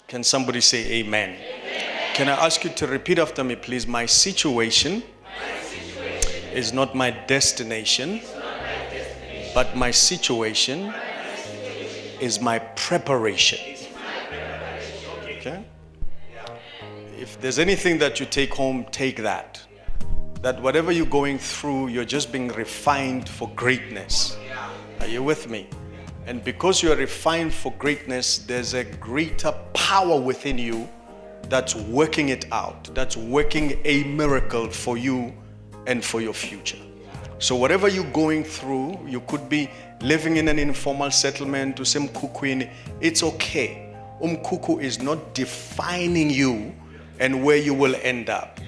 Can somebody say amen? Amen? Can I ask you to repeat after me, please? My situation is not my destination, but my situation is my preparation. Okay? If there's anything that you take home, take that. That whatever you're going through, you're just being refined for greatness. Are you with me? And because you are refined for greatness, there's a greater power within you that's working it out, that's working a miracle for you and for your future. So whatever you're going through, you could be living in an informal settlement to some kukuini, it's okay. Kuku is not defining you and where you will end up.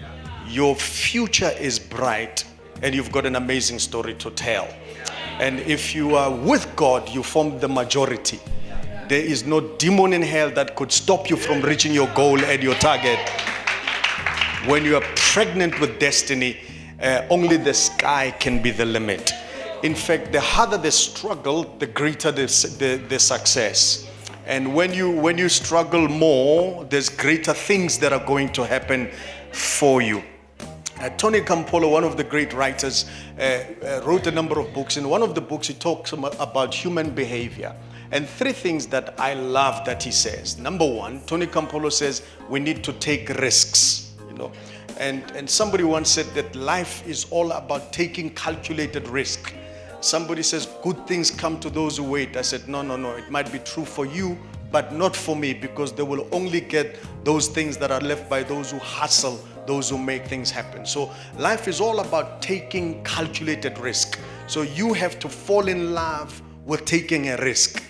Your future is bright and you've got an amazing story to tell. And if you are with God, you form the majority. There is no demon in hell that could stop you from reaching your goal and your target. When you are pregnant with destiny, only the sky can be the limit. In fact, the harder the struggle, the greater the success. And when you struggle more, there's greater things that are going to happen for you. Tony Campolo, one of the great writers, wrote a number of books. In one of the books, he talks about human behavior. And 3 things that I love that he says. Number 1, Tony Campolo says we need to take risks. And somebody once said that life is all about taking calculated risk. Somebody says good things come to those who wait. I said, no. It might be true for you, but not for me, because they will only get those things that are left by those who hustle, those who make things happen. So life is all about taking calculated risk. So you have to fall in love with taking a risk,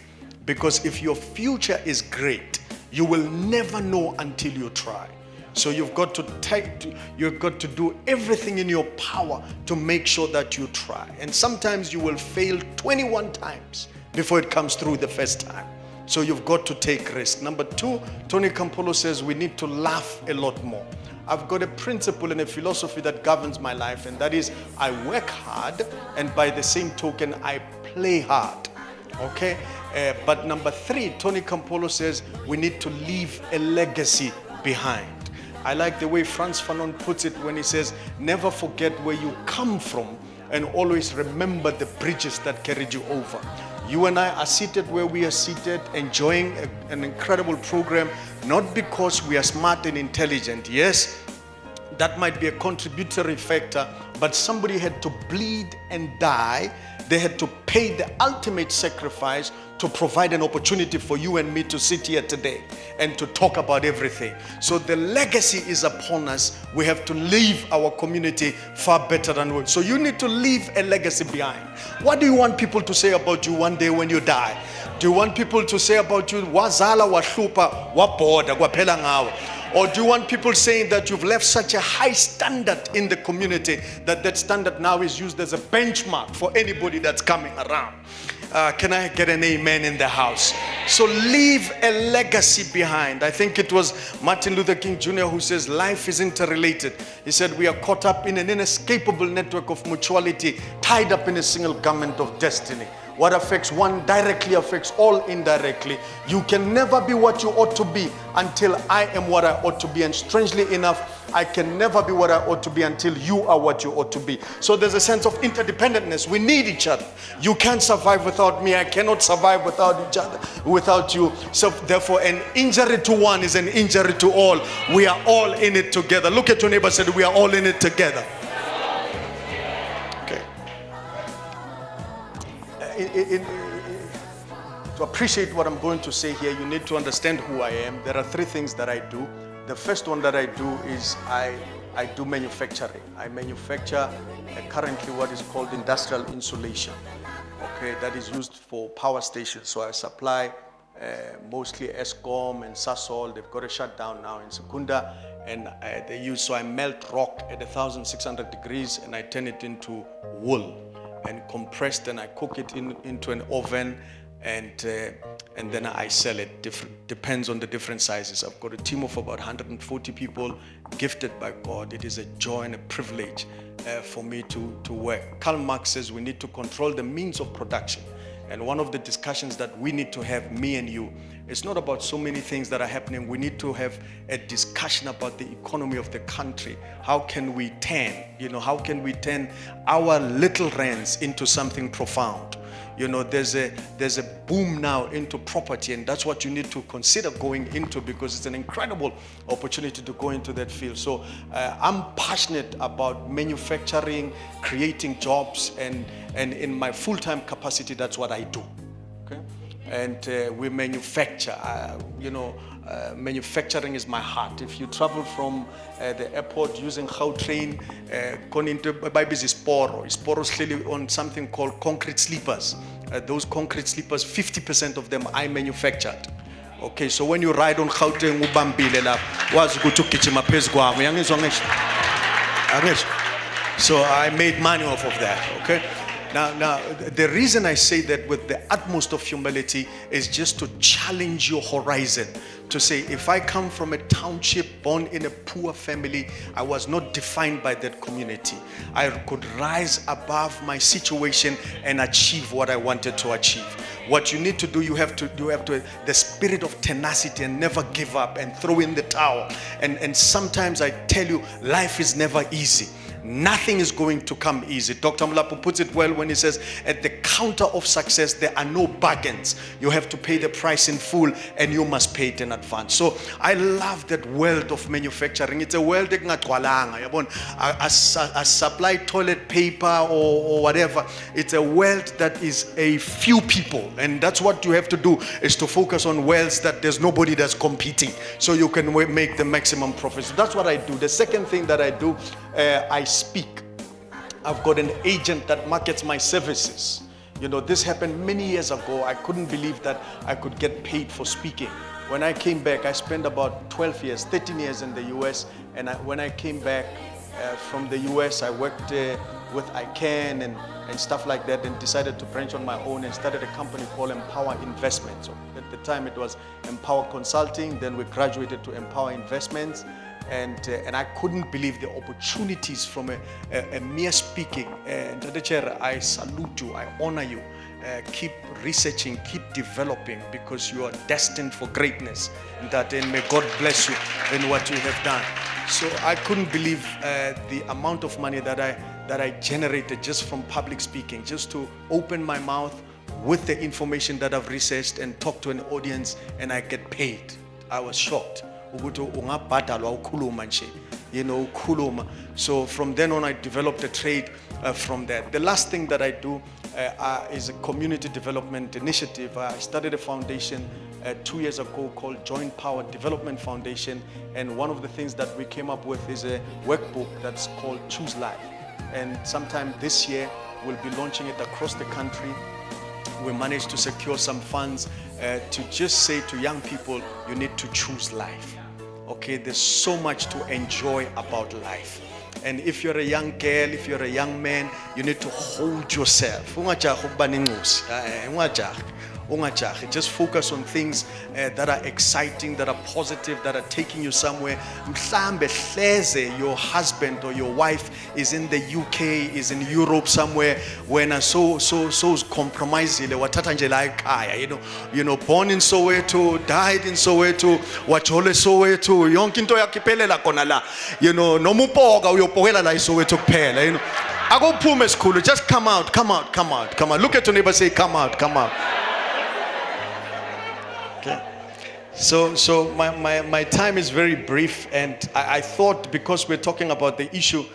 because if your future is great, you will never know until you try. So you've got to do everything in your power to make sure that you try. And sometimes you will fail 21 times before it comes through the first time. So you've got to take risk. Number 2, Tony Campolo says we need to laugh a lot more. I've got a principle and a philosophy that governs my life, and that is I work hard, and by the same token, I play hard. Okay? But number 3, Tony Campolo says we need to leave a legacy behind. I like the way Frantz Fanon puts it when he says, never forget where you come from and always remember the bridges that carried you over. You and I are seated where we are seated, enjoying an incredible program, not because we are smart and intelligent. Yes, that might be a contributory factor, but somebody had to bleed and die. They had to pay the ultimate sacrifice to provide an opportunity for you and me to sit here today and to talk about everything. So the legacy is upon us. We have to leave our community far better than we. So you need to leave a legacy behind. What do you want people to say about you one day when you die? Do you want people to say about you, wazala wahlupa waboda kwaphela ngawe? Or do you want people saying that you've left such a high standard in the community that standard now is used as a benchmark for anybody that's coming around? Can I get an amen in the house? So leave a legacy behind. I think it was Martin Luther King Jr. who says life is interrelated. He said we are caught up in an inescapable network of mutuality, tied up in a single garment of destiny. What affects one directly affects all indirectly. You can never be what you ought to be until I am what I ought to be. And strangely enough, I can never be what I ought to be until you are what you ought to be. So there's a sense of interdependentness. We need each other. You can't survive without me. I cannot survive without each other, without you. So therefore, an injury to one is an injury to all. We are all in it together. Look at your neighbor and say, we are all in it together. To appreciate what I'm going to say here, you need to understand who I am. There are 3 things that I do. The first one that I do is I do manufacturing. I manufacture currently what is called industrial insulation. Okay, that is used for power stations. So I supply mostly Eskom and Sasol. They've got a shutdown now in Secunda, and so I melt rock at 1,600 degrees and I turn it into wool and compressed, and I cook it into an oven, and then I sell it. Depends on the different sizes. I've got a team of about 140 people, gifted by God. It is a joy and a privilege for me to work. Karl Marx says we need to control the means of production. And one of the discussions that we need to have, me and you, It's not about so many things that are happening. We need to have a discussion about the economy of the country. How can we how can we turn our little rands into something profound? There's a boom now into property, and that's what you need to consider going into, because it's an incredible opportunity to go into that field. So I'm passionate about manufacturing, creating jobs, and in my full-time capacity, that's what I do. Okay, and we manufacture. Manufacturing is my heart. If you travel from the airport using Gautrain, going into Sporo is on something called concrete sleepers. Those concrete sleepers, 50% of them I manufactured. Okay, so when you ride on Gautrain, so I made money off of that. Okay. Now, the reason I say that with the utmost of humility is just to challenge your horizon. To say, if I come from a township, born in a poor family, I was not defined by that community. I could rise above my situation and achieve what I wanted to achieve. What you need to do, you have to the spirit of tenacity and never give up and throw in the towel. And sometimes I tell you, life is never easy. Nothing is going to come easy. Dr. Mlapo puts it well when he says, at the counter of success, there are no bargains. You have to pay the price in full, and you must pay it in advance. So I love that world of manufacturing. It's a world that supply toilet paper or whatever. It's a world that is a few people, and that's what you have to do, is to focus on worlds that there's nobody that's competing, so you can make the maximum profit. So that's what I do. The second thing that I do, I speak. I've got an agent that markets my services. This happened many years ago. I couldn't believe that I could get paid for speaking. When I came back, I spent about 13 years in the US, and when I came back from the US, I worked with ICANN and stuff like that, and decided to branch on my own and started a company called Empower Investments. So at the time it was Empower Consulting, then we graduated to Empower Investments. And I couldn't believe the opportunities from a mere speaking. And I salute you, I honor you. Keep researching, keep developing, because you are destined for greatness. And may God bless you in what you have done. So I couldn't believe the amount of money that I generated just from public speaking, just to open my mouth with the information that I've researched and talk to an audience, and I get paid. I was shocked. So from then on, I developed a trade from that. The last thing that I do is a community development initiative. I started a foundation 2 years ago called Joint Power Development Foundation, and one of the things that we came up with is a workbook that's called Choose Life. And sometime this year, we'll be launching it across the country. We managed to secure some funds to just say to young people, you need to choose life. Okay, there's so much to enjoy about life. And if you're a young girl, if you're a young man, you need to hold yourself. Just focus on things that are exciting, that are positive, that are taking you somewhere. Your husband or your wife is in the UK, is in Europe somewhere, when so compromised, born in Soweto, died in Soweto, wachole Soweto, yonkinto yakiphelela khona la, noma upoka uyopokela la iSoweto kuphela, akuphume esikhulu, just come out. Look at your neighbor, say come out. So my time is very brief, and I thought, because we're talking about the issue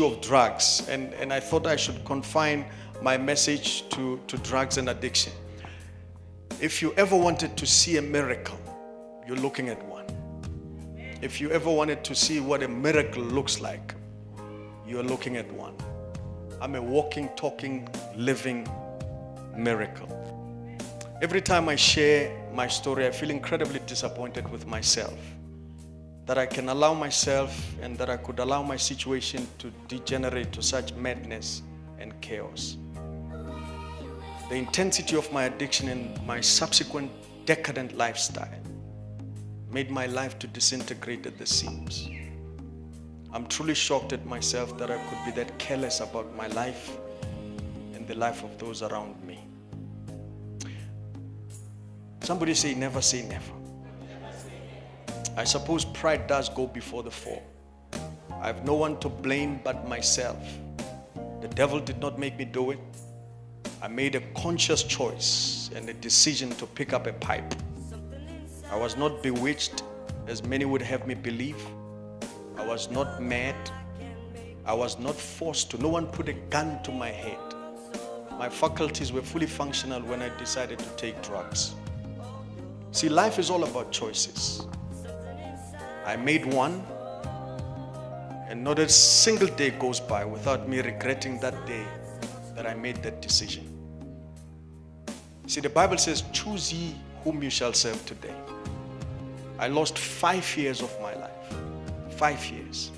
of drugs, and I thought I should confine my message to drugs and addiction. If you ever wanted to see a miracle, you're looking at one. If you ever wanted to see what a miracle looks like, you're looking at one. I'm a walking, talking, living miracle. Every time I share my story, I feel incredibly disappointed with myself. That I can allow myself, and that I could allow my situation to degenerate to such madness and chaos. The intensity of my addiction and my subsequent decadent lifestyle made my life to disintegrate at the seams. I'm truly shocked at myself that I could be that careless about my life and the life of those around me. Somebody say never say never. I suppose pride does go before the fall. I have no one to blame but myself. The devil did not make me do it. I made a conscious choice and a decision to pick up a pipe. I was not bewitched, as many would have me believe. I was not mad. I was not forced to. No one put a gun to my head. My faculties were fully functional when I decided to take drugs. See, life is all about choices. I made one, and not a single day goes by without me regretting that day that I made that decision. See, the Bible says, choose ye whom you shall serve today. I lost 5 years of my life. 5 years.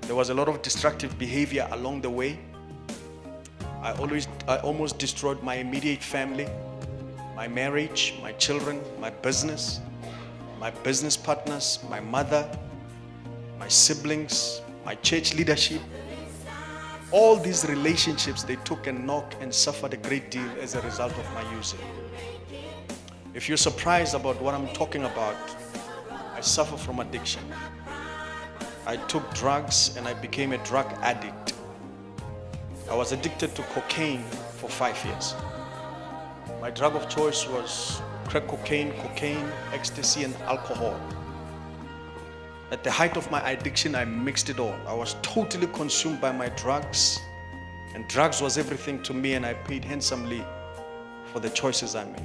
There was a lot of destructive behavior along the way. I almost destroyed my immediate family, my marriage, my children, my business partners, my mother, my siblings, my church leadership. All these relationships, they took a knock and suffered a great deal as a result of my using. If you're surprised about what I'm talking about, I suffer from addiction. I took drugs and I became a drug addict. I was addicted to cocaine for 5 years. My drug of choice was crack cocaine, ecstasy, and alcohol. At the height of my addiction, I mixed it all. I was totally consumed by my drugs, and drugs was everything to me, and I paid handsomely for the choices I made.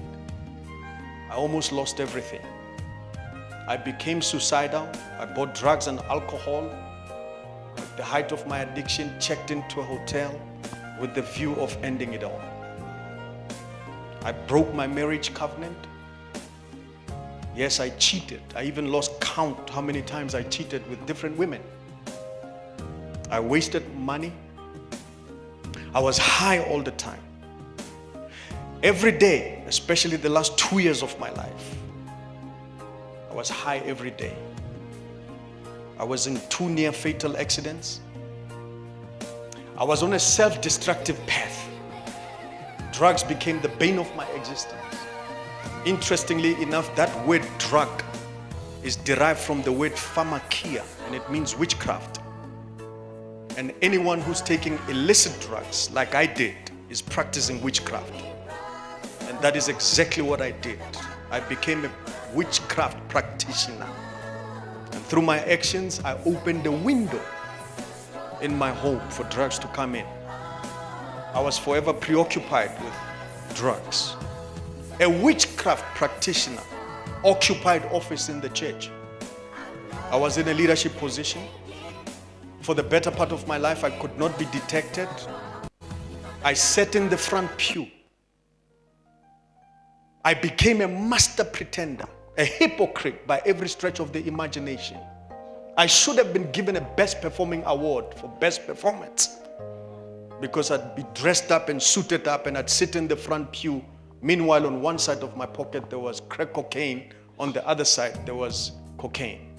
I almost lost everything. I became suicidal. I bought drugs and alcohol. At the height of my addiction, checked into a hotel with the view of ending it all. I broke my marriage covenant. Yes, I cheated. I even lost count how many times I cheated with different women. I wasted money. I was high all the time. Every day, especially the last 2 years of my life, I was high every day. I was in 2 near fatal accidents. I was on a self-destructive path. Drugs became the bane of my existence. Interestingly enough, that word drug is derived from the word pharmakia, and it means witchcraft. And anyone who's taking illicit drugs, like I did, is practicing witchcraft. And that is exactly what I did. I became a witchcraft practitioner. And through my actions, I opened a window in my home for drugs to come in. I was forever preoccupied with drugs. A witchcraft practitioner occupied office in the church. I was in a leadership position. For the better part of my life, I could not be detected. I sat in the front pew. I became a master pretender, a hypocrite by every stretch of the imagination. I should have been given a best performing award for best performance, because I'd be dressed up and suited up and I'd sit in the front pew. Meanwhile, on one side of my pocket, there was crack cocaine. On the other side, there was cocaine.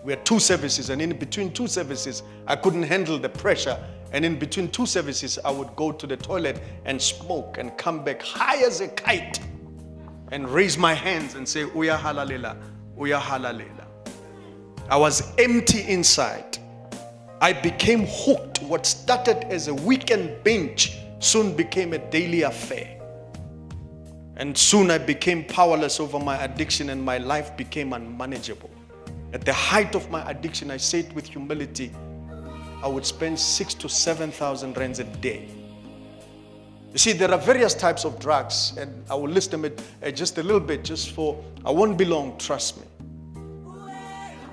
We had 2 services, and in between 2 services, I couldn't handle the pressure. And in between 2 services, I would go to the toilet and smoke and come back high as a kite and raise my hands and say, Uya halalela, Uya halalela. I was empty inside. I became hooked. What started as a weekend binge soon became a daily affair. And soon I became powerless over my addiction, and my life became unmanageable. At the height of my addiction, I said with humility, I would spend 6,000 to 7,000 rands a day. You see, there are various types of drugs, and I will list them just a little bit, I won't be long, trust me.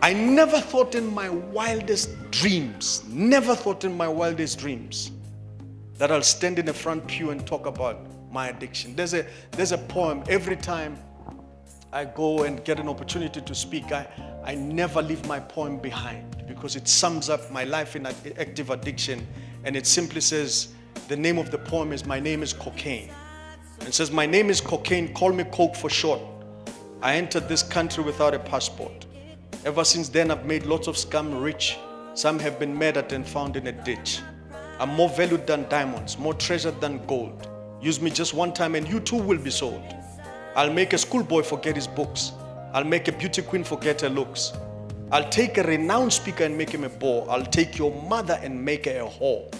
I never thought in my wildest dreams, that I'll stand in the front pew and talk about my addiction. There's a poem. Every time I go and get an opportunity to speak, I never leave my poem behind, because it sums up my life in active addiction. And it simply says, the name of the poem is My Name is Cocaine. It says, my name is cocaine, call me Coke for short. I entered this country without a passport. Ever since then, I've made lots of scum rich. Some have been murdered and found in a ditch. I'm more valued than diamonds, more treasured than gold. Use me just one time and you too will be sold. I'll make a schoolboy forget his books. I'll make a beauty queen forget her looks. I'll take a renowned speaker and make him a bore. I'll take your mother and make her a whore.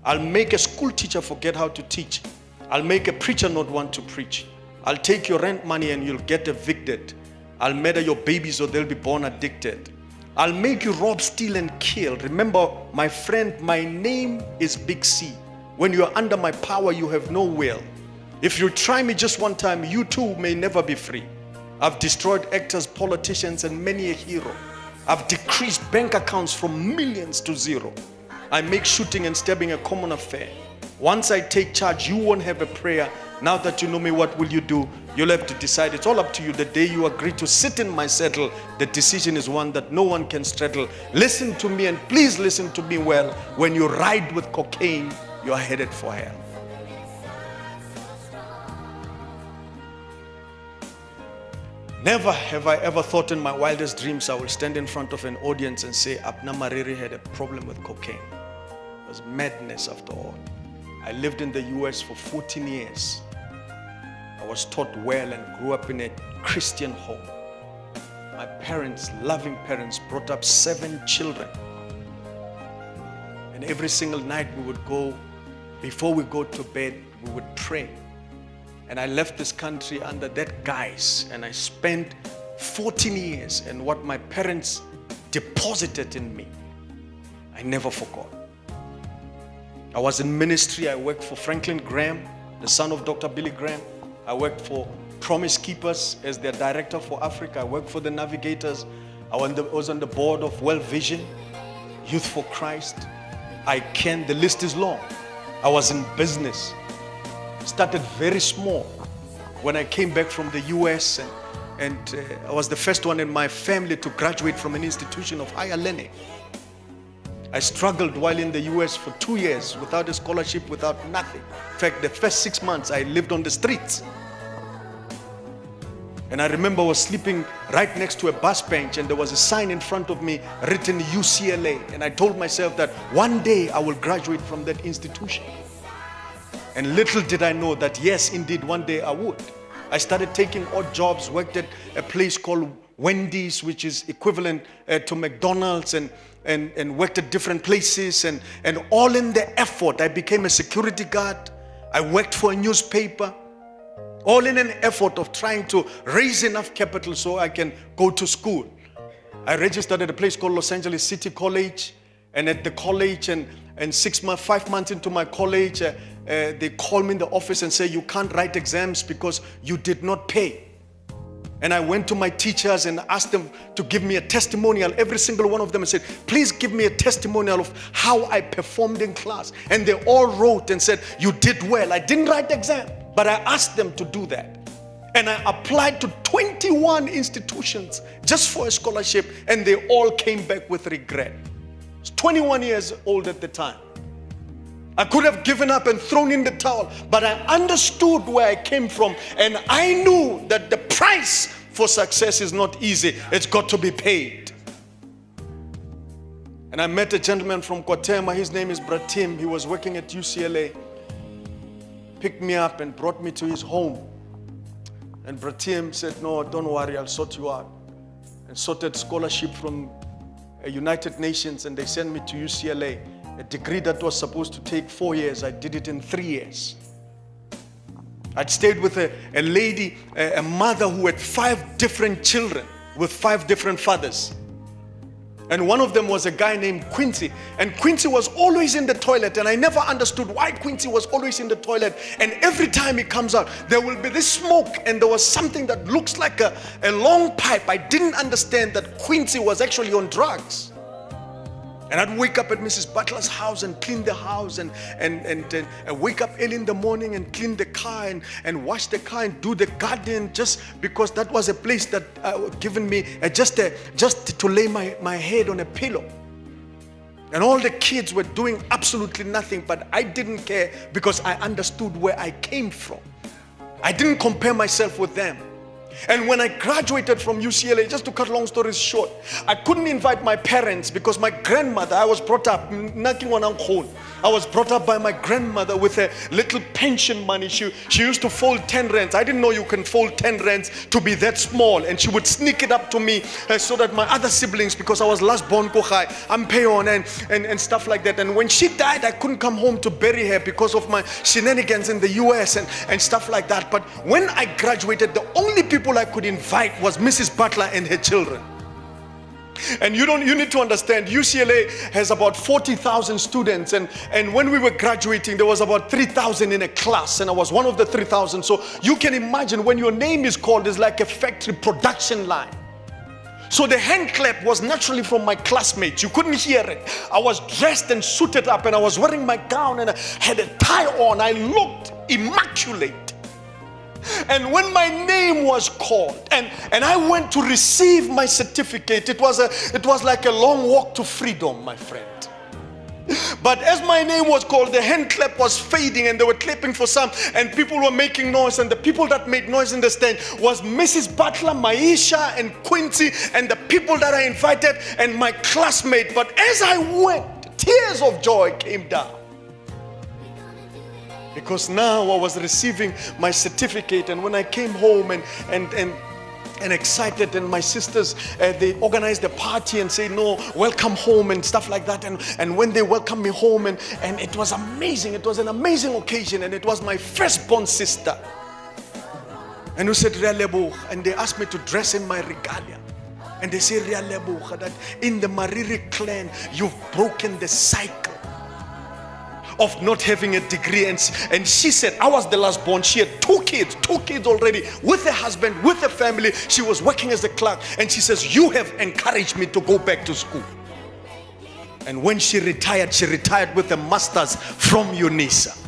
I'll make a school teacher forget how to teach. I'll make a preacher not want to preach. I'll take your rent money and you'll get evicted. I'll murder your babies or they'll be born addicted. I'll make you rob, steal, and kill. Remember, my friend, my name is Big C. When you are under my power, you have no will. If you try me just one time, you too may never be free. I've destroyed actors, politicians, and many a hero. I've decreased bank accounts from millions to zero. I make shooting and stabbing a common affair. Once I take charge, you won't have a prayer. Now that you know me, what will you do? You'll have to decide. It's all up to you. The day you agree to sit in my saddle, the decision is one that no one can straddle. Listen to me and please listen to me well. When you ride with cocaine, you are headed for hell. Never have I ever thought in my wildest dreams I will stand in front of an audience and say Abna Mariri had a problem with cocaine. It was madness after all. I lived in the US for 14 years. I was taught well and grew up in a Christian home. My parents, loving parents, brought up 7 children. And every single night we would go, before we go to bed, we would pray. And I left this country under that guise, and I spent 14 years, and what my parents deposited in me, I never forgot. I was in ministry. I worked for Franklin Graham, the son of Dr. Billy Graham. I worked for Promise Keepers as their director for Africa. I worked for the Navigators. I was on the board of Well Vision, Youth for Christ. The list is long. I was in business. Started very small. When I came back from the US, and I was the first one in my family to graduate from an institution of higher learning. I struggled while in the US for 2 years without a scholarship, without nothing. In fact, the first 6 months I lived on the streets. And I remember I was sleeping right next to a bus bench, and there was a sign in front of me written UCLA. And I told myself that one day I will graduate from that institution. And little did I know that, yes, indeed, one day I would. I started taking odd jobs, worked at a place called Wendy's, which is equivalent to McDonald's, and worked at different places, and all in the effort. I became a security guard. I worked for a newspaper, all in an effort of trying to raise enough capital so I can go to school. I registered at a place called Los Angeles City College, and at the college, and 5 months into my college, they called me in the office and said, you can't write exams because you did not pay. And I went to my teachers and asked them to give me a testimonial, every single one of them, and said, please give me a testimonial of how I performed in class. And they all wrote and said, you did well. I didn't write the exam, but I asked them to do that. And I applied to 21 institutions just for a scholarship, and they all came back with regret. I was 21 years old at the time. I could have given up and thrown in the towel, but I understood where I came from, and I knew that the price for success is not easy. It's got to be paid. And I met a gentleman from Kwatema. His name is Bratim. He was working at UCLA. Picked me up and brought me to his home. And Bratim said, no, don't worry, I'll sort you out. And sorted scholarship from United Nations, and they sent me to UCLA. A degree that was supposed to take 4 years, I did it in 3 years. I'd stayed with a lady, a mother who had 5 different children with 5 different fathers. And one of them was a guy named Quincy. And Quincy was always in the toilet, and I never understood why Quincy was always in the toilet. And every time he comes out, there will be this smoke, and there was something that looks like a long pipe. I didn't understand that Quincy was actually on drugs. And I'd wake up at Mrs. Butler's house and clean the house, and wake up early in the morning and clean the car, and wash the car and do the garden, just because that was a place that given me just to lay my head on a pillow. And all the kids were doing absolutely nothing, but I didn't care because I understood where I came from. I didn't compare myself with them. And when I graduated from UCLA, just to cut long stories short, I couldn't invite my parents because my grandmother, I was brought up by my grandmother with a little pension money. She used to fold 10 rands. I didn't know you can fold 10 rands to be that small. And she would sneak it up to me so that my other siblings, because I was last born Kohai, Ampeon and stuff like that. And when she died, I couldn't come home to bury her because of my shenanigans in the US and stuff like that. But when I graduated, the only people I could invite was Mrs. Butler and her children. And you need to understand, UCLA has about 40,000 students, and when we were graduating, there was about 3,000 in a class, and I was one of the 3,000. So you can imagine when your name is called, it's like a factory production line. So the hand clap was naturally from my classmates. You couldn't hear it. I was dressed and suited up, and I was wearing my gown, and I had a tie on. I looked immaculate. And when my name was called and I went to receive my certificate, it was like a long walk to freedom, my friend. But as my name was called, the hand clap was fading, and they were clapping for some, and people were making noise, and the people that made noise in the stand was Mrs. Butler, Maisha, and Quincy, and the people that I invited, and my classmate. But as I went, tears of joy came down. Because now I was receiving my certificate, and when I came home and excited, and my sisters, they organized a party and said, no, welcome home and stuff like that. And when they welcomed me home, and it was amazing. It was an amazing occasion, and it was my firstborn sister. And who said, and they asked me to dress in my regalia. And they say, that in the Mariri clan, you've broken the cycle of not having a degree. And she said, I was the last born. She had two kids already, with a husband, with a family. She was working as a clerk, and she says, you have encouraged me to go back to school. And when she retired with a master's from UNISA.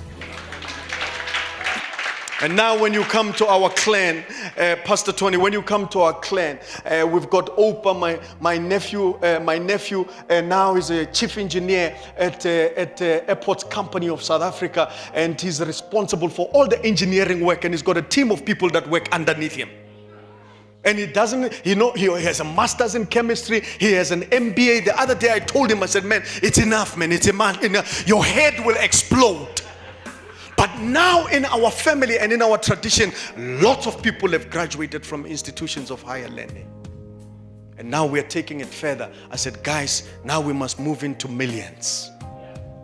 And now when you come to our clan, Pastor Tony, when you come to our clan, we've got Opa, my nephew now is a chief engineer at Airports Company of South Africa, and he's responsible for all the engineering work, and he's got a team of people that work underneath him. And he has a master's in chemistry. He has an MBA. The other day I told him, I said, man, it's enough, man. It's enough. Your head will explode. But now in our family and in our tradition, lots of people have graduated from institutions of higher learning. And now we're taking it further. I said, guys, now we must move into millions.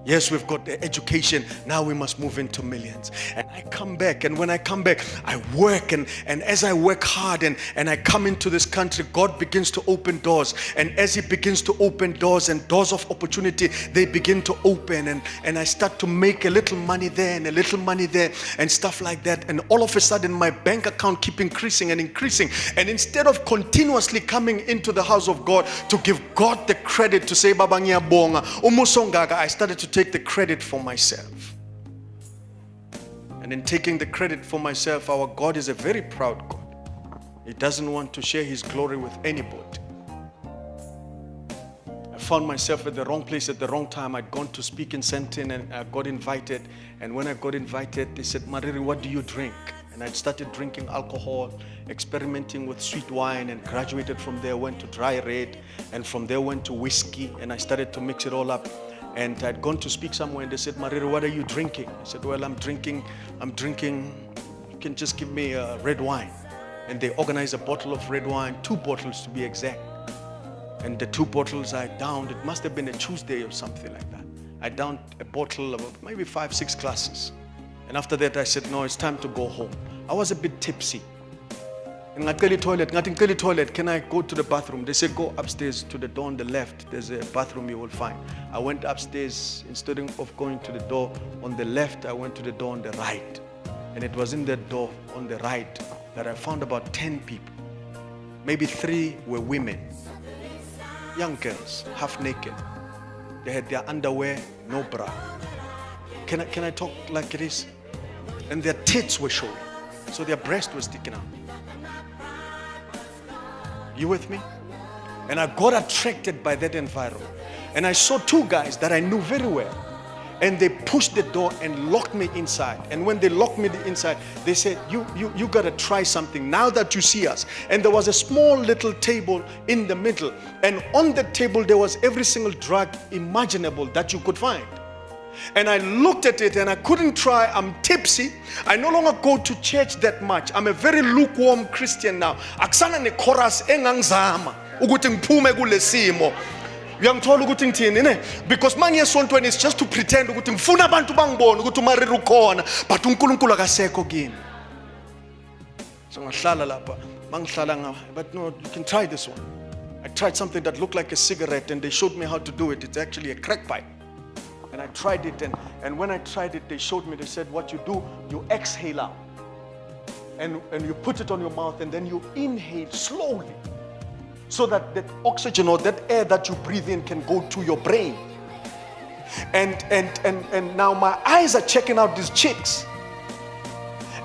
Yes, we've got the education. Now we must move into millions. And I come back, and when I come back, I work, and as I work hard and I come into this country, God begins to open doors. And as He begins to open doors, and doors of opportunity, they begin to open, and I start to make a little money there and a little money there and stuff like that. And all of a sudden, my bank account keep increasing and increasing. And instead of continuously coming into the house of God to give God the credit, to say, Baba ngiyabonga, umusongaga, I started to take the credit for myself. And in taking the credit for myself, our God is a very proud God. He doesn't want to share His glory with anybody. I found myself at the wrong place at the wrong time. I'd gone to speak in Sentin, and I got invited. And when I got invited, they said, Mariri, what do you drink? And I started drinking alcohol, experimenting with sweet wine, and graduated from there, went to dry red, and from there went to whiskey, and I started to mix it all up. And I'd gone to speak somewhere, and they said, Mariri, what are you drinking? I said, well, I'm drinking, you can just give me red wine. And they organized a bottle of red wine, 2 bottles to be exact. And the 2 bottles I downed, it must have been a Tuesday or something like that. I downed a bottle of maybe 5-6 glasses. And after that, I said, no, it's time to go home. I was a bit tipsy. And I tell you toilet, can I go to the bathroom? They said, go upstairs to the door on the left. There's a bathroom you will find. I went upstairs. Instead of going to the door on the left, I went to the door on the right. And it was in that door on the right that I found about 10 people. Maybe 3 were women, young girls, half naked. They had their underwear, no bra. Can I talk like it is? And their tits were showing. So their breast was sticking out. You with me? And I got attracted by that environment. And I saw 2 guys that I knew very well. And they pushed the door and locked me inside. And when they locked me inside, they said, you got to try something now that you see us. And there was a small little table in the middle. And on the table, there was every single drug imaginable that you could find. And I looked at it and I couldn't try. I'm tipsy. I no longer go to church that much. I'm a very lukewarm Christian now. Akusana ne chorus engangizama ukuthi ngiphume kule simo. Uyangithola ukuthi ngithini ne? Because manje esontweni is just to pretend ukuthi ngifuna abantu bangibone ukuthi uMariri ukhona, but uNkulunkulu akasekho kimi. So ngahlala lapha, mangihlala nga, but no, you can try this one. I tried something that looked like a cigarette and they showed me how to do it. It's actually a crack pipe. And I tried it, and when I tried it, they showed me, they said, what you do, you exhale out. And you put it on your mouth, and then you inhale slowly. So that that oxygen or that air that you breathe in can go to your brain. And now my eyes are checking out these chicks.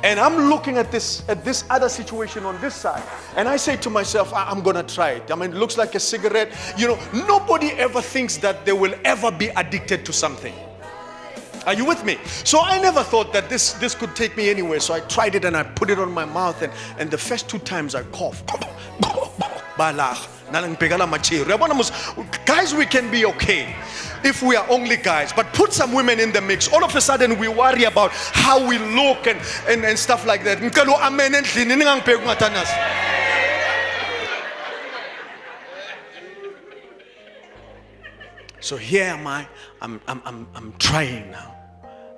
And I'm looking at this other situation on this side. And I say to myself, I'm going to try it. I mean, it looks like a cigarette. You know, nobody ever thinks that they will ever be addicted to something. Are you with me? So I never thought that this could take me anywhere. So I tried it and I put it on my mouth. And the first 2 times I coughed. Guys, we can be okay if we are only guys, but put some women in the mix. All of a sudden we worry about how we look and stuff like that. So here am I. I'm trying now.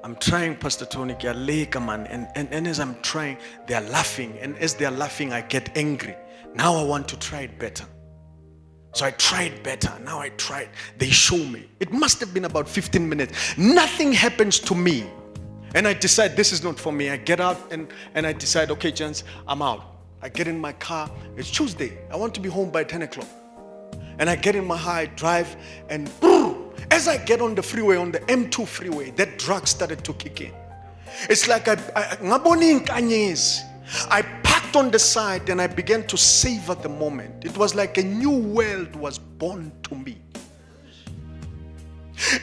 I'm trying, Pastor Tony, and as I'm trying, they are laughing, and as they are laughing, I get angry. Now I want to try it better. So I tried better. Now I tried. They show me. It must have been about 15 minutes. Nothing happens to me. And I decide this is not for me. I get out and I decide, okay, gents, I'm out. I get in my car. It's Tuesday. I want to be home by 10 o'clock. And I get in my car, I drive, and as I get on the freeway, on the M2 freeway, that drug started to kick in. It's like I parked on the side and I began to savor the moment. It was like a new world was born to me.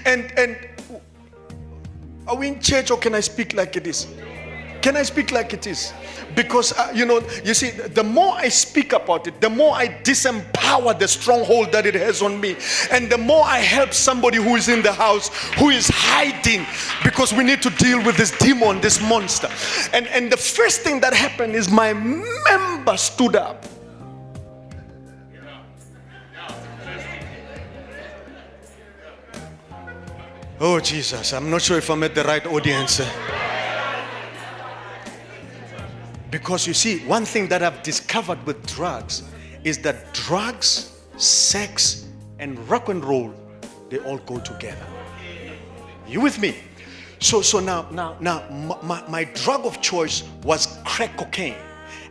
And are we in church or can I speak like it is? Can I speak like it is? Because, you see, the more I speak about it, the more I disempower the stronghold that it has on me. And the more I help somebody who is in the house, who is hiding, because we need to deal with this demon, this monster. And the first thing that happened is my member stood up. Oh, Jesus, I'm not sure if I'm at the right audience. Because you see, one thing that I've discovered with drugs is that drugs, sex, and rock and roll, they all go together. You with me? So now my drug of choice was crack cocaine.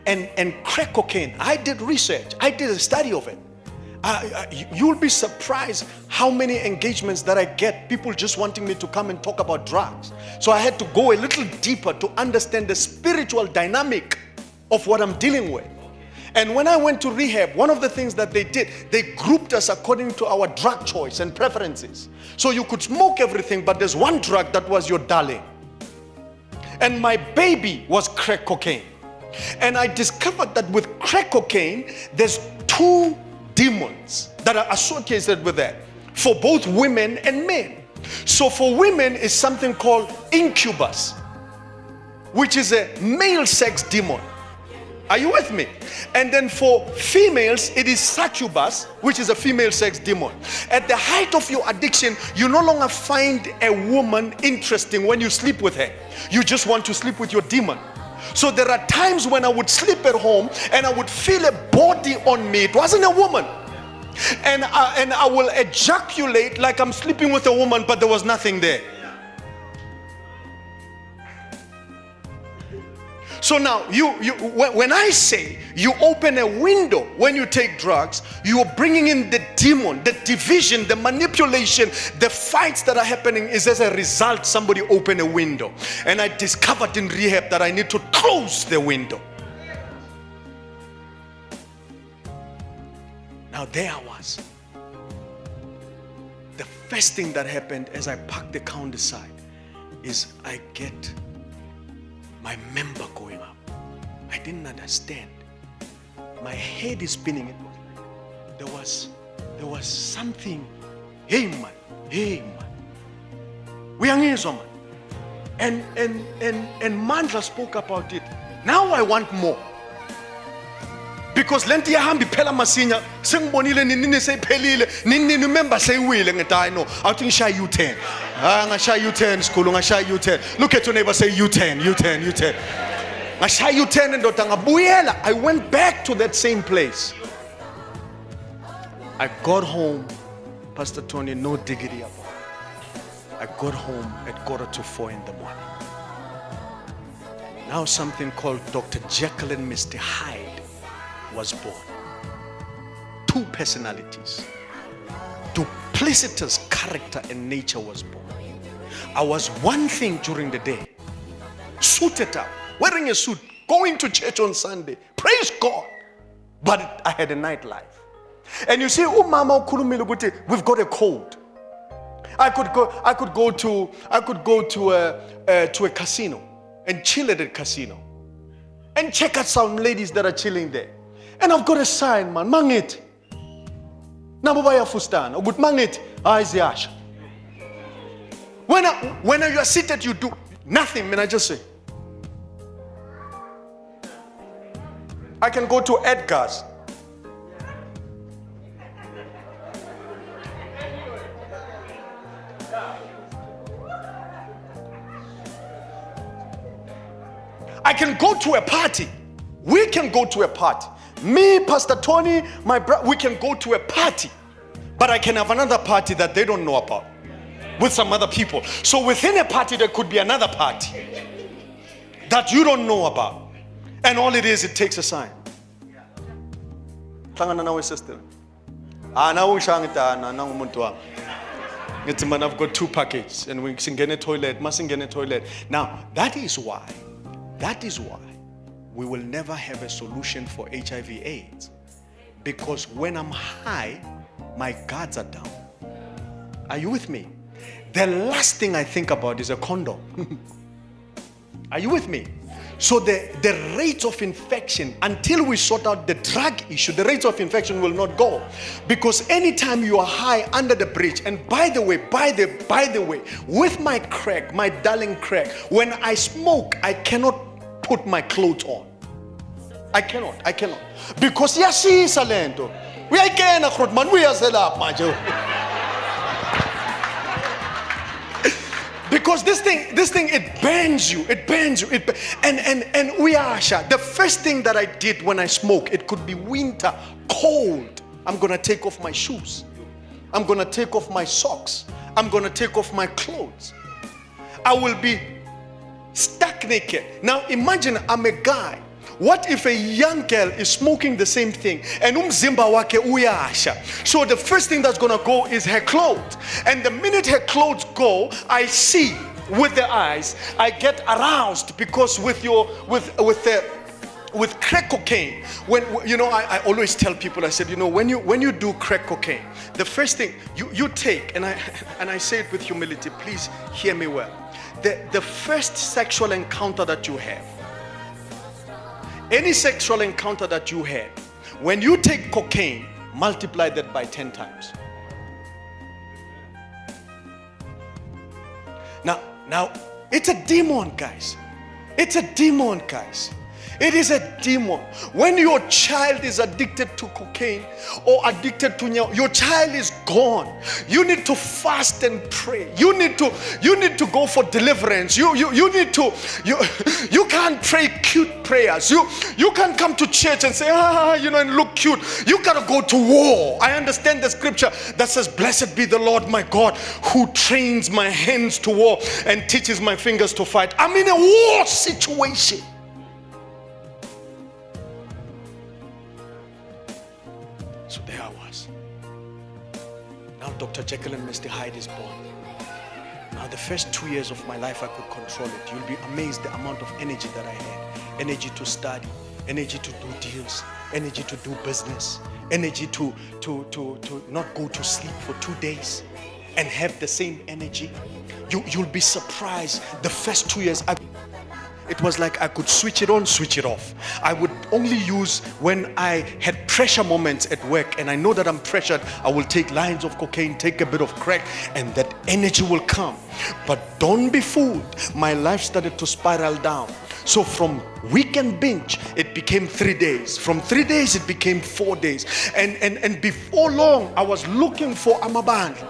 And crack cocaine, I did research. I did a study of it. You'll be surprised how many engagements that I get, people just wanting me to come and talk about drugs. So I had to go a little deeper to understand the spiritual dynamic of what I'm dealing with. And when I went to rehab, one of the things that they did, they grouped us according to our drug choice and preferences. So you could smoke everything, but there's one drug that was your darling. And my baby was crack cocaine. And I discovered that with crack cocaine, there's 2 demons that are associated with that for both women and men. So for women is something called incubus, which is a male sex demon. Are you with me? And then for females, it is succubus, which is a female sex demon. At the height of your addiction, you no longer find a woman interesting when you sleep with her. You just want to sleep with your demon. So there are times when I would sleep at home and I would feel a body on me. It wasn't a woman. And I will ejaculate like I'm sleeping with a woman, but there was nothing there. So now, when I say you open a window when you take drugs, you are bringing in the demon, the division, the manipulation, the fights that are happening is as a result somebody opened a window. And I discovered in rehab that I need to close the window. Now there I was. The first thing that happened as I parked the car on the side, is I get my member going up. I didn't understand. My head is spinning. It was like there was something. Hey man. We are man. And Mandla spoke about it. Now I want more. Because lenti yahambi phela masinya sengibonile nini seyiphelile nini remember seyiwile ngeta I know I think shy U10 ngashaya U10 school ngashaya U10 look at your neighbor say U10 ngashaya U10 ndoda ngabuyela. I went back to that same place. I got home, Pastor Tony, no diggity about it. I got home at 3:45 in the morning. Now something called Dr. Jekyll and Mr. Hyde was born. Two personalities, duplicitous character and nature was born. I was one thing during the day, suited up, wearing a suit, going to church on Sunday, praise God. But I had a nightlife. And you see, mama we've got a code. I could go to a casino and chill at a casino and check out some ladies that are chilling there. And I've got a sign, man, mangit. Nabubaya fustan, but mangit, aiziash. When you are seated, you do nothing, man. I just say. I can go to Edgar's. I can go to a party. We can go to a party. Me, Pastor Tony, my brother, we can go to a party. But I can have another party that they don't know about with some other people. So within a party, there could be another party that you don't know about. And all it is, it takes a sign. Sister. I've got 2 packages and we can get a toilet, mustn't get a toilet. Now, that is why we will never have a solution for HIV/AIDS. Because when I'm high, my guards are down. Are you with me? The last thing I think about is a condom. Are you with me? So the rate of infection, until we sort out the drug issue, the rate of infection will not go. Because anytime you are high under the bridge, and by the way, with my crack, my darling crack, when I smoke, I cannot put my clothes on. I cannot. Because yasi salento. We are getting a man, we are set up, my Joe. Because this thing, it burns you. And we are, the first thing that I did when I smoke, it could be winter, cold. I'm going to take off my shoes. I'm going to take off my socks. I'm going to take off my clothes. I will be stuck naked. Now imagine I'm a guy. What if a young girl is smoking the same thing and umzimba wake uyasha? So the first thing that's gonna go is her clothes. And the minute her clothes go, I see with the eyes, I get aroused because with crack cocaine, when I always tell people, I said, when you do crack cocaine, the first thing you take, and I say it with humility, please hear me well. The first sexual encounter that you have, any sexual encounter that you had, when you take cocaine, multiply that by 10 times. Now, it's a demon, guys. It is a demon. When your child is addicted to cocaine or addicted to your child is gone. You need to fast and pray. You need to go for deliverance. You can't pray cute prayers. You can't come to church and say and look cute. You gotta go to war. I understand the scripture that says, "Blessed be the Lord my God, who trains my hands to war and teaches my fingers to fight." I'm in a war situation. So there I was. Now Dr. Jekyll and Mr. Hyde is born. Now the first 2 years of my life I could control it. You'll be amazed the amount of energy that I had. Energy to study, energy to do deals, energy to do business, energy to not go to sleep for 2 days. and have the same energy? You'll be surprised. The first 2 years, it was like I could switch it on, switch it off. I would only use when I had pressure moments at work, and I know that I'm pressured. I will take lines of cocaine, take a bit of crack, and that energy will come. But don't be fooled. My life started to spiral down. So from weekend binge, it became 3 days. From 3 days, it became 4 days. And before long, I was looking for Amabandla.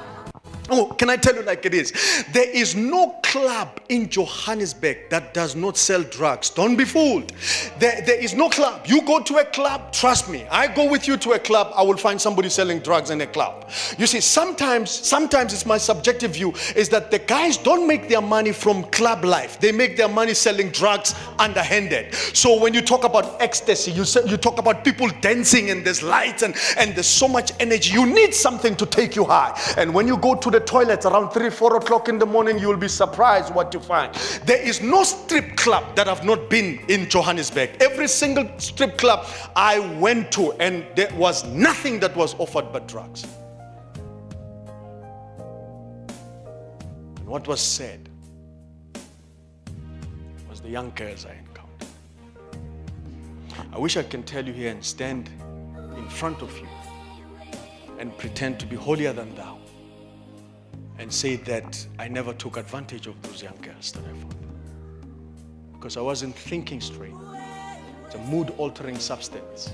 Oh, can I tell you like it is? There is no club in Johannesburg that does not sell drugs. Don't be fooled. There is no club. You go to a club, trust me. I go with you to a club, I will find somebody selling drugs in a club. You see, sometimes it's my subjective view, is that the guys don't make their money from club life. They make their money selling drugs underhanded. So when you talk about ecstasy, you talk about people dancing and there's lights and there's so much energy. You need something to take you high. And when you go to the toilets around 3-4 o'clock in the morning, you will be surprised what you find. There is no strip club that I've not been in Johannesburg. Every single strip club I went to, and there was nothing that was offered but drugs. And what was said was the young girls I encountered. I wish I can tell you here and stand in front of you and pretend to be holier than thou and say that I never took advantage of those young girls that I found, because I wasn't thinking straight. It's a mood-altering substance.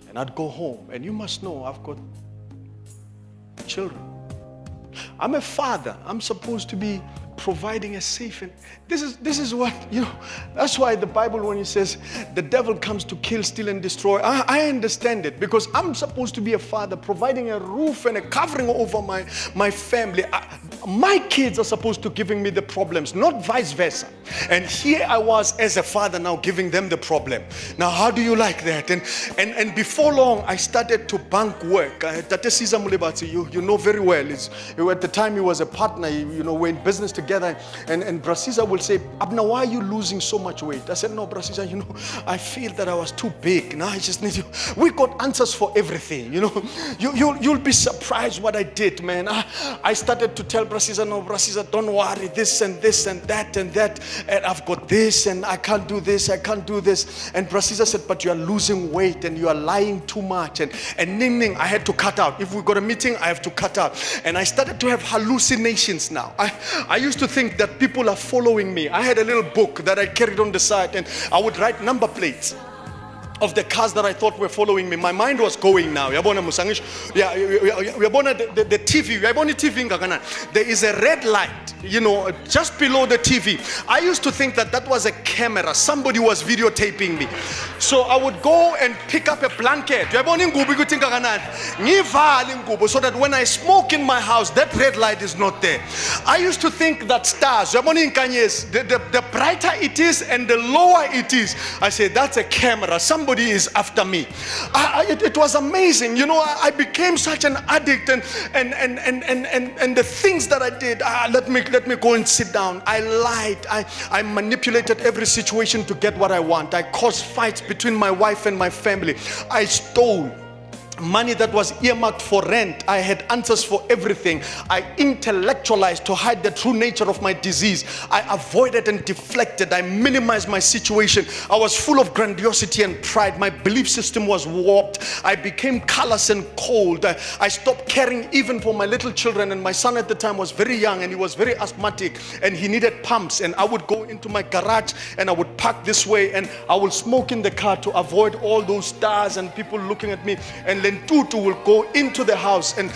And I'd go home, and you must know I've got children. I'm a father. I'm supposed to be providing a safe, and this is what, that's why the Bible, when it says the devil comes to kill, steal and destroy, I understand it, because I'm supposed to be a father, providing a roof and a covering over my family. My kids are supposed to giving me the problems, not vice versa. And here I was as a father now giving them the problem. Now how do you like that? And before long I started to bank work. Tate Caesar Mulebatsi, you know very well, at the time he was a partner, we're in business together, and Brasisa will say, Abna, why are you losing so much weight? I said, no, Brasisa, I feel that I was too big. Now I just need you. We got answers for everything. You'll be surprised what I did, man. I started to tell Brasisa, no, Brasisa, don't worry, this and this and that, and I've got this, and I can't do this, I can't do this. And Brasisa said, but you are losing weight and you are lying too much. And Ning, I had to cut out. If we got a meeting, I have to cut out. And I started to have hallucinations now. I used to think that people are following me. I had a little book that I carried on the side, and I would write number plates of the cars that I thought were following me. My mind was going now. The TV. There is a red light, just below the TV. I used to think that was a camera. Somebody was videotaping me. So I would go and pick up a blanket, so that when I smoke in my house, that red light is not there. I used to think that stars, the brighter it is and the lower it is, I say that's a camera. Somebody is after me. It was amazing. I became such an addict, and the things that I did, let me go and sit down. I lied. I manipulated every situation to get what I want. I caused fights between my wife and my family. I stole money that was earmarked for rent. I had answers for everything. I intellectualized to hide the true nature of my disease. I avoided and deflected. I minimized my situation. I was full of grandiosity and pride. My belief system was warped. I became callous and cold. I stopped caring even for my little children, and my son at the time was very young and he was very asthmatic and he needed pumps, and I would go into my garage and I would park this way and I would smoke in the car to avoid all those stars and people looking at me. And then Tutu will go into the house, and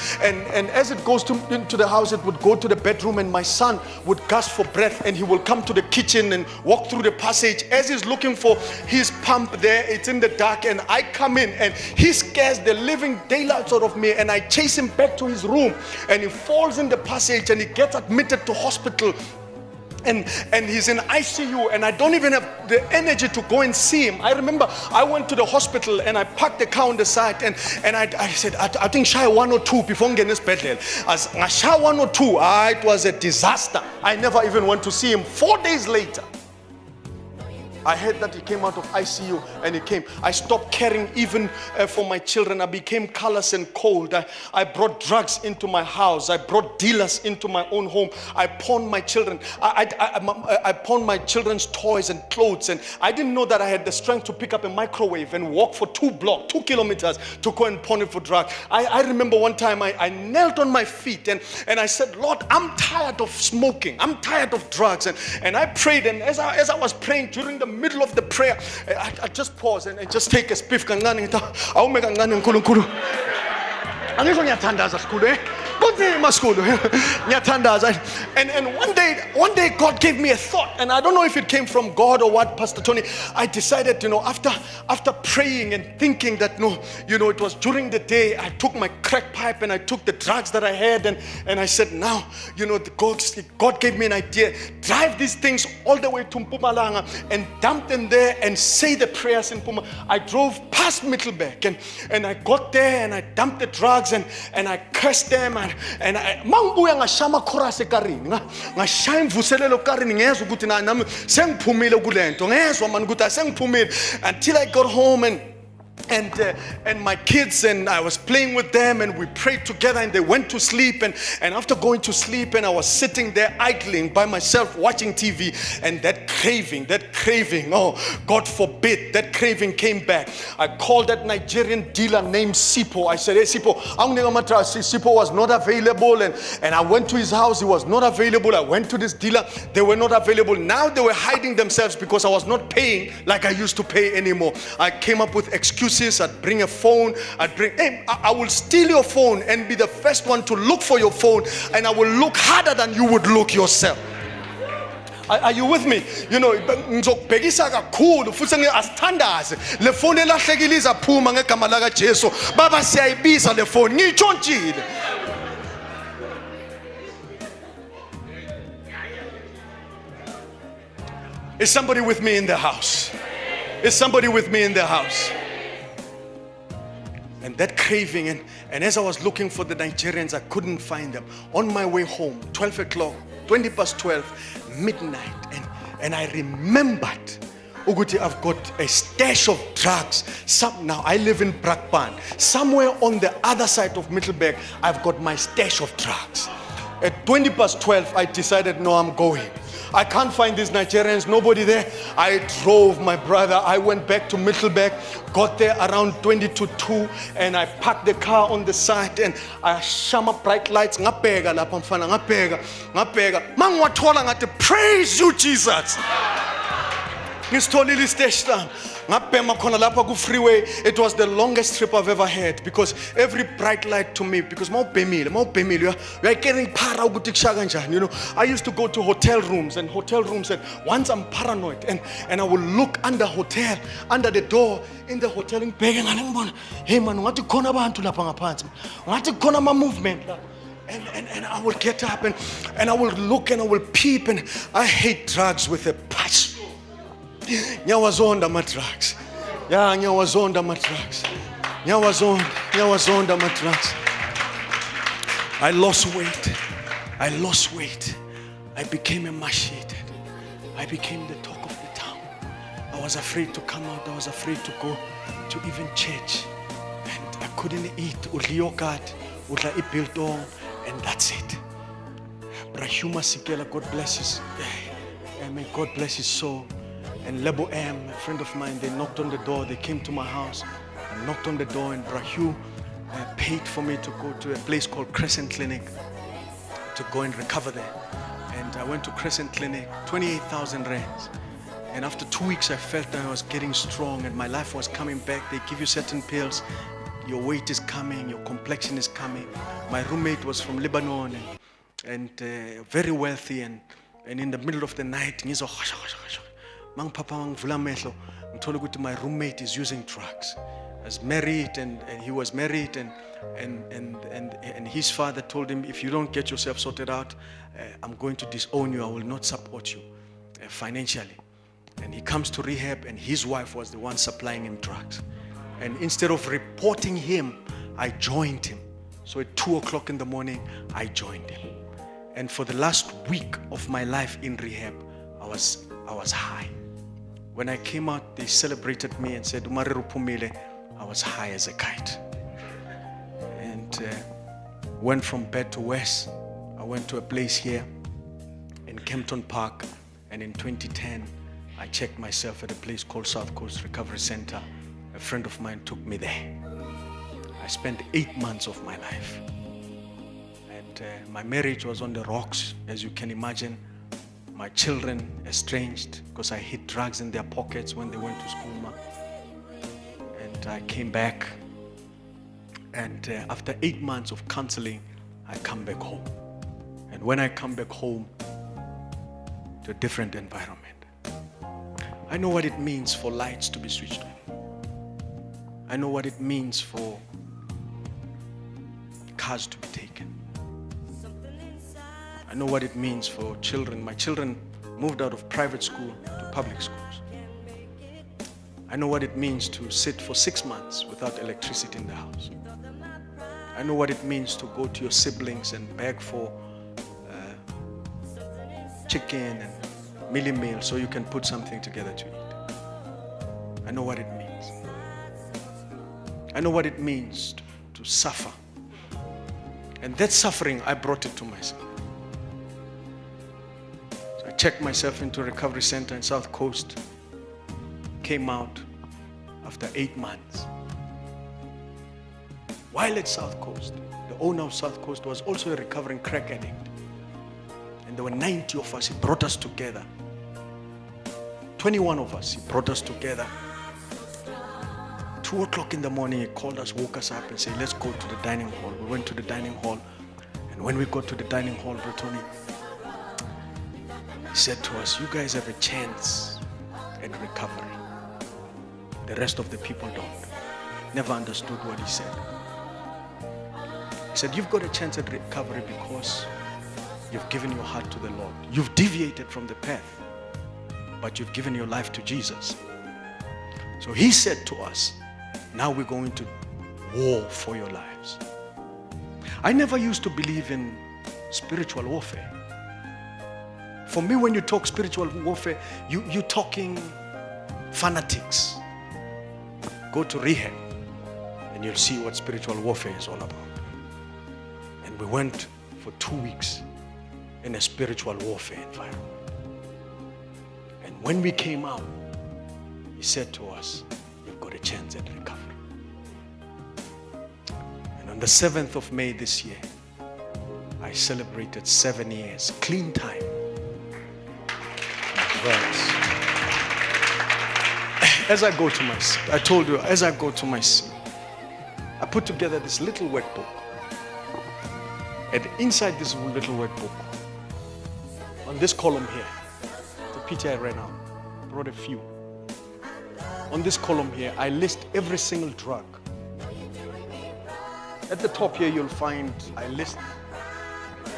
as it goes into the house, it would go to the bedroom, and my son would gasp for breath and he will come to the kitchen and walk through the passage. As he's looking for his pump there, it's in the dark, and I come in and he scares the living daylights out of me, and I chase him back to his room, and he falls in the passage and he gets admitted to hospital. And he's in ICU, and I don't even have the energy to go and see him. I remember I went to the hospital and I parked the car on the side, and I said, I think shy 102 before getting this bed. As shy 102, it was a disaster. I never even went to see him. 4 days later, I heard that he came out of ICU and he came. I stopped caring even for my children. I became callous and cold. I brought drugs into my house. I brought dealers into my own home. I pawned my children. I pawned my children's toys and clothes, and I didn't know that I had the strength to pick up a microwave and walk for 2 kilometers to go and pawn it for drugs. I remember one time I knelt on my feet and I said, Lord, I'm tired of smoking. I'm tired of drugs. And I prayed, and as I was praying, during the middle of the prayer, I just paused and just take a spiff. And one day God gave me a thought, and I don't know if it came from God or what, Pastor Tony. I decided, after praying and thinking that it was during the day, I took my crack pipe and I took the drugs that I had, and I said, now, God gave me an idea. Drive these things all the way to Mpumalanga and dump them there and say the prayers in Puma. I drove past Mittelberg and I got there and I dumped the drugs and I cursed them and I mangibuya ngashama chorus ekarini ngashaya imvuselelo ekarini ngezwe ukuthi nami sengiphumile kulento ngezwe manje ukuthi sengiphumile until I got home and my kids, and I was playing with them, and we prayed together, and they went to sleep, and after going to sleep, and I was sitting there idling by myself watching TV, and that craving, oh God forbid, that craving came back. I called that Nigerian dealer named Sipo. I said, hey Sipo, Sipo was not available, and I went to his house. He was not available. I went to this dealer. They were not available. Now they were hiding themselves because I was not paying like I used to pay anymore. I came up with excuses. I'd bring a phone. I will steal your phone and be the first one to look for your phone, and I will look harder than you would look yourself. Are you with me? Ngizokubhekisa kakhulu futhi ngiasithandaze le phone elahlekile izaphuma ngegama laka Jesu. Baba siyayibiza le phone. Ngitshontshile. Is somebody with me in the house? Is somebody with me in the house? And that craving, and as I was looking for the Nigerians, I couldn't find them. On my way home, 12 o'clock, 20 past 12, midnight, and I remembered, Uguti, I've got a stash of drugs. Now I live in Brakpan. Somewhere on the other side of Mittelberg, I've got my stash of drugs. At 20 past 12, I decided, no, I'm going. I can't find these Nigerians, nobody there. I drove my brother. I went back to Mittelberg, got there around 20 to 2, and I parked the car on the side and I shama bright lights. Ngapega lapha mfana, ngapega. Mangwathola ngathi, praise you Jesus. Ngisitholile isiteshi sami. Ngabhema khona lapha ku freeway. It was the longest trip I've ever had because every bright light to me, because mawubhemile we are getting para ukuthi kushaya kanjani. I used to go to hotel rooms, and once I'm paranoid and I will look under the door in the hotel ngibheke ngale ngibona, hey man, ngathi khona abantu lapha ngaphansi, ngathi khona ma movement la. And I will get up and I will look and I will peep, and I hate drugs with a passion. Nyawazonda ma drugs. Yeah, nyawazonda ma drugs. Nyawazonda ma drugs. I lost weight. I became emaciated. I became the talk of the town. I was afraid to come out. I was afraid to go to even church. And I couldn't eat. Udla yogurt, udla ibiltong, and that's it. Brahuma Sikela, God bless his. May God bless his soul. And Lebo M, a friend of mine, they knocked on the door. They came to my house. I knocked on the door, and Brahu paid for me to go to a place called Crescent Clinic to go and recover there. And I went to Crescent Clinic, 28,000 rands. And after 2 weeks, I felt that I was getting strong and my life was coming back. They give you certain pills. Your weight is coming, your complexion is coming. My roommate was from Lebanon and very wealthy. And in the middle of the night, my roommate is using drugs. I was married and he was married and his father told him, if you don't get yourself sorted out, I'm going to disown you. I will not support you financially. And he comes to rehab, and his wife was the one supplying him drugs. And instead of reporting him, I joined him. So at 2 o'clock in the morning, I joined him. And for the last week of my life in rehab, I was high. When I came out, they celebrated me and said, Mariri Pumile. I was high as a kite. And went from bed to west. I went to a place here in Kempton Park. And in 2010, I checked myself at a place called South Coast Recovery Center. A friend of mine took me there. I spent 8 months of my life. And my marriage was on the rocks, as you can imagine. My children estranged because I hid drugs in their pockets when they went to school. And I came back. And after 8 months of counseling, I come back home. And when I come back home to a different environment, I know what it means for lights to be switched on. I know what it means for cars to be taken. I know what it means for children. My children moved out of private school to public schools. I know what it means to sit for 6 months without electricity in the house. I know what it means to go to your siblings and beg for chicken and mealie meal so you can put something together to eat. I know what it means. I know what it means to suffer. And that suffering, I brought it to myself. So I checked myself into a recovery center in South Coast. Came out after 8 months. While at South Coast, the owner of South Coast was also a recovering crack addict. And there were 90 of us. He brought us together. 21 of us. He brought us together. 2 o'clock in the morning, he called us, woke us up and said, let's go to the dining hall. We went to the dining hall. And when we got to the dining hall, Bretoni, he said to us, you guys have a chance at recovery. The rest of the people don't. Never understood what he said. He said, you've got a chance at recovery because you've given your heart to the Lord. You've deviated from the path, but you've given your life to Jesus. So he said to us, now we're going to war for your lives. I never used to believe in spiritual warfare. For me, when you talk spiritual warfare, you're talking fanatics. Go to rehab and you'll see what spiritual warfare is all about. And we went for 2 weeks in a spiritual warfare environment. And when we came out, he said to us, you've got a chance at recovery. And on the 7th of May this year, I celebrated 7 years, clean time. As I go to my seat, I told you, as I go to my seat, I put together this little workbook. And inside this little workbook, on this column here, the picture I ran out, brought a few. On this column here, I list every single drug. At the top here, you'll find, I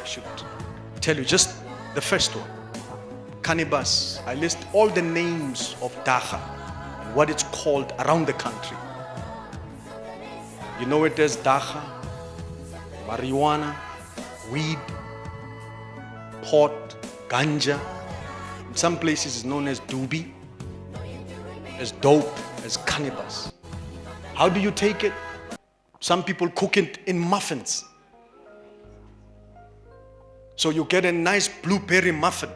should tell you just the first one. Cannabis. I list all the names of dagga and what it's called around the country. You know it as dagga, marijuana, weed, pot, ganja. In some places it's known as doobie, as dope, as cannabis. How do you take it? Some people cook it in muffins. So you get a nice blueberry muffin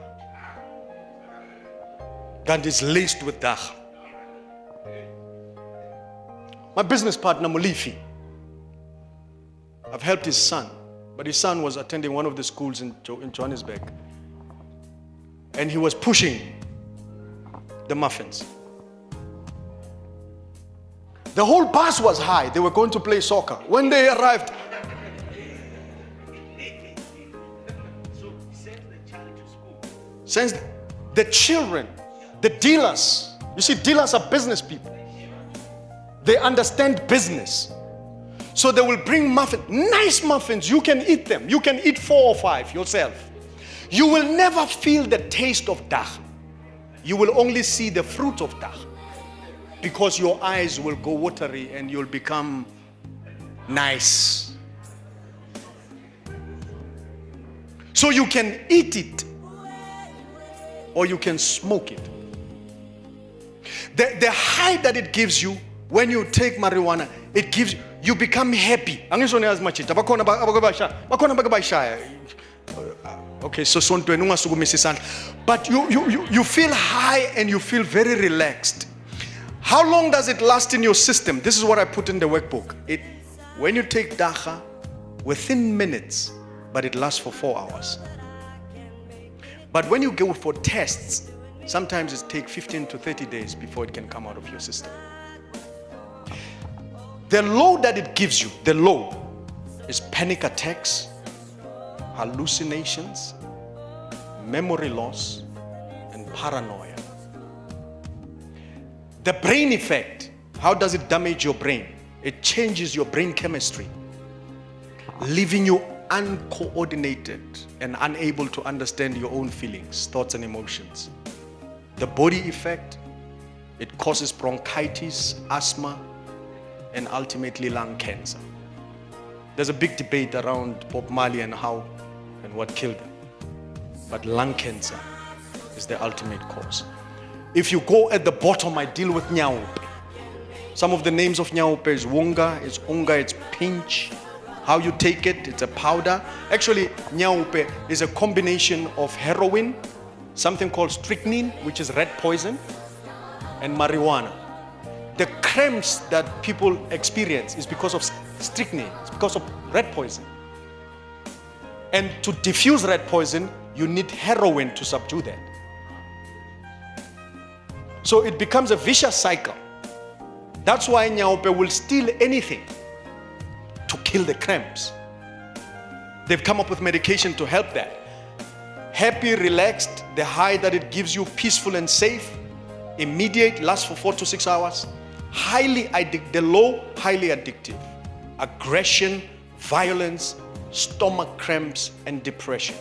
that is laced with dagga. My business partner, Molifi, I've helped his son, but his son was attending one of the schools in Johannesburg. And he was pushing the muffins. The whole bus was high. They were going to play soccer. When they arrived, so send the child to school. Sends the children, the dealers. You see, dealers are business people. They understand business. So they will bring muffins, nice muffins. You can eat them. You can eat 4 or 5 yourself. You will never feel the taste of dagga. You will only see the fruit of dagga, because your eyes will go watery and you'll become nice. So you can eat it or you can smoke it. The high that it gives you when you take marijuana, it gives you become happy. Okay, so but you feel high and you feel very relaxed. How long does it last in your system? This is what I put in the workbook. When you take dacha, within minutes, but it lasts for 4 hours. But when you go for tests, sometimes it takes 15 to 30 days before it can come out of your system. The low that it gives you, the low, is panic attacks, hallucinations, memory loss, and paranoia. The brain effect, how does it damage your brain? It changes your brain chemistry, leaving you uncoordinated and unable to understand your own feelings, thoughts, and emotions. The body effect, it causes bronchitis, asthma, and ultimately lung cancer. There's a big debate around Bob Marley and how and what killed him. But lung cancer is the ultimate cause. If you go at the bottom, I deal with nyaupe. Some of the names of nyaupe is wonga, it's unga, it's pinch. How you take it, it's a powder. Actually, nyaupe is a combination of heroin, something called strychnine, which is rat poison, and marijuana. The cramps that people experience is because of strychnine, it's because of rat poison. And to diffuse rat poison, you need heroin to subdue that. So it becomes a vicious cycle. That's why nyaupe will steal anything to kill the cramps. They've come up with medication to help that. Happy, relaxed, the high that it gives you, peaceful and safe, immediate, lasts for 4 to 6 hours. Highly addictive, the low, highly addictive. Aggression, violence, stomach cramps, and depression.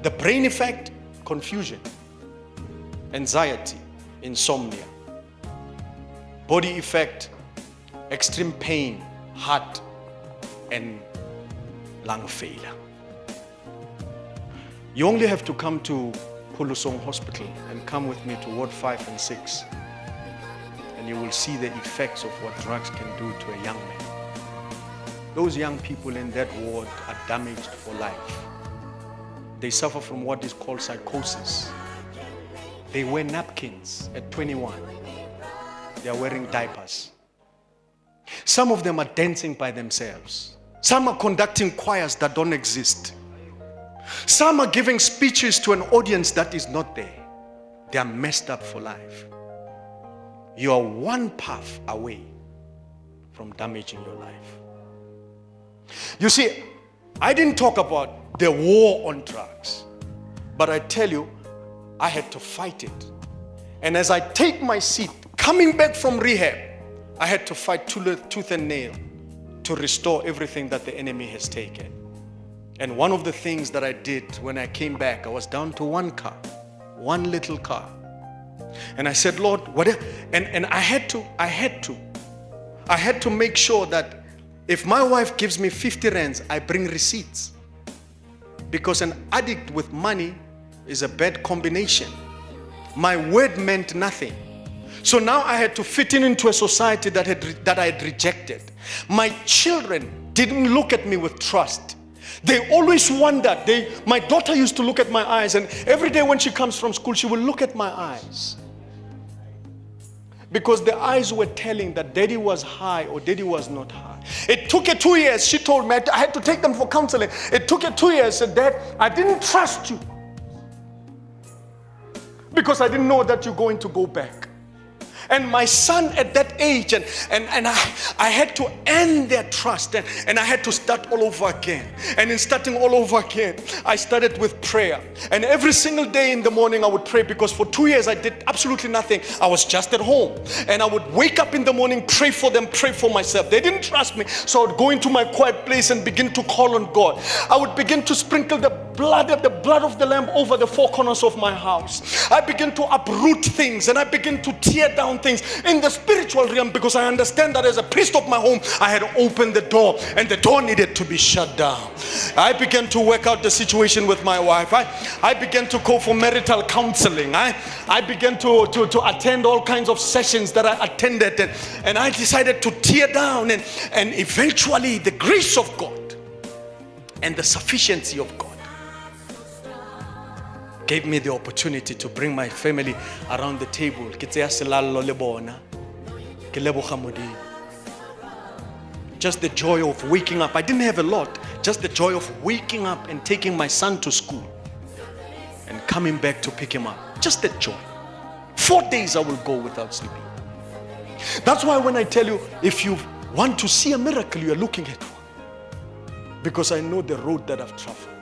The brain effect, confusion, anxiety, insomnia. Body effect, extreme pain, heart, and lung failure. You only have to come to Pulusong Hospital and come with me to Ward 5 and 6, and you will see the effects of what drugs can do to a young man. Those young people in that ward are damaged for life. They suffer from what is called psychosis. They wear napkins at 21. They are wearing diapers. Some of them are dancing by themselves. Some are conducting choirs that don't exist. Some are giving speeches to an audience that is not there. They are messed up for life. You are one path away from damaging your life. You see, I didn't talk about the war on drugs, but I tell you, I had to fight it. And as I take my seat, coming back from rehab, I had to fight tooth and nail to restore everything that the enemy has taken. And one of the things that I did when I came back, I was down to one car, one little car. And I said, Lord, what? And I had to make sure that if my wife gives me 50 rands, I bring receipts. Because an addict with money is a bad combination. My word meant nothing. So now I had to fit into a society that I had rejected. My children didn't look at me with trust. They always wondered. My daughter used to look at my eyes, and every day when she comes from school, she will look at my eyes. Because the eyes were telling that daddy was high or daddy was not high. It took her 2 years. She told me I had to take them for counseling. It took her 2 years. Said, Dad, I didn't trust you because I didn't know that you're going to go back. And my son at that age, and I had to end their trust, and I had to start all over again. And in starting all over again, I started with prayer. And every single day in the morning I would pray, because for 2 years I did absolutely nothing. I was just at home. And I would wake up in the morning, pray for them, pray for myself. They didn't trust me, so I would go into my quiet place and begin to call on God. I would begin to sprinkle the blood of the Lamb over the four corners of my house. I begin to uproot things and I begin to tear down things in the spiritual realm, because I understand that as a priest of my home, I had opened the door and the door needed to be shut down. I began to work out the situation with my wife. I began to go for marital counseling. I began to attend all kinds of sessions that I attended, and I decided to tear down, and eventually the grace of God and the sufficiency of God gave me the opportunity to bring my family around the table. Just the joy of waking up. I didn't have a lot. Just the joy of waking up and taking my son to school and coming back to pick him up. Just the joy. 4 days I will go without sleeping. That's why when I tell you, if you want to see a miracle, you are looking at one. Because I know the road that I've traveled.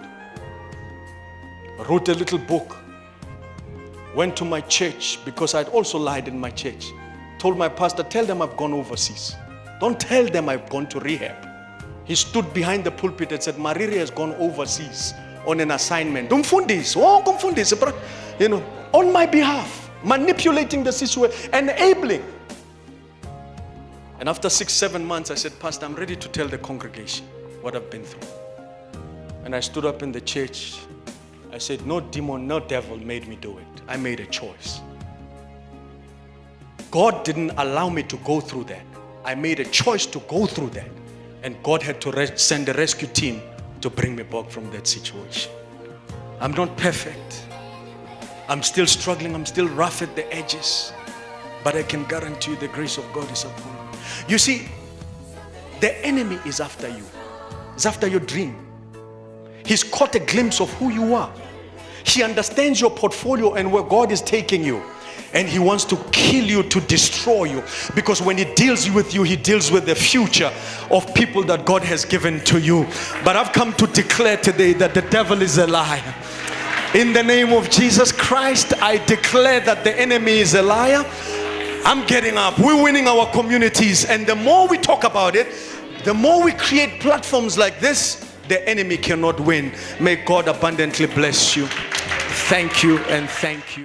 I wrote a little book. Went to my church, because I'd also lied in my church. Told my pastor, tell them I've gone overseas. Don't tell them I've gone to rehab. He stood behind the pulpit and said, Mariri has gone overseas on an assignment. Don't fund this. You know, on my behalf, manipulating the situation, enabling. And after 6-7 months, I said, Pastor, I'm ready to tell the congregation what I've been through. And I stood up in the church. I said, no demon, no devil made me do it. I made a choice. God didn't allow me to go through that. I made a choice to go through that. And God had to send a rescue team to bring me back from that situation. I'm not perfect. I'm still struggling. I'm still rough at the edges. But I can guarantee you the grace of God is upon me. You see, the enemy is after you. He's after your dream. He's caught a glimpse of who you are. He understands your portfolio and where God is taking you. And he wants to kill you, to destroy you. Because when he deals with you, he deals with the future of people that God has given to you. But I've come to declare today that the devil is a liar. In the name of Jesus Christ, I declare that the enemy is a liar. I'm getting up. We're winning our communities. And the more we talk about it, the more we create platforms like this, the enemy cannot win. May God abundantly bless you. Thank you and thank you.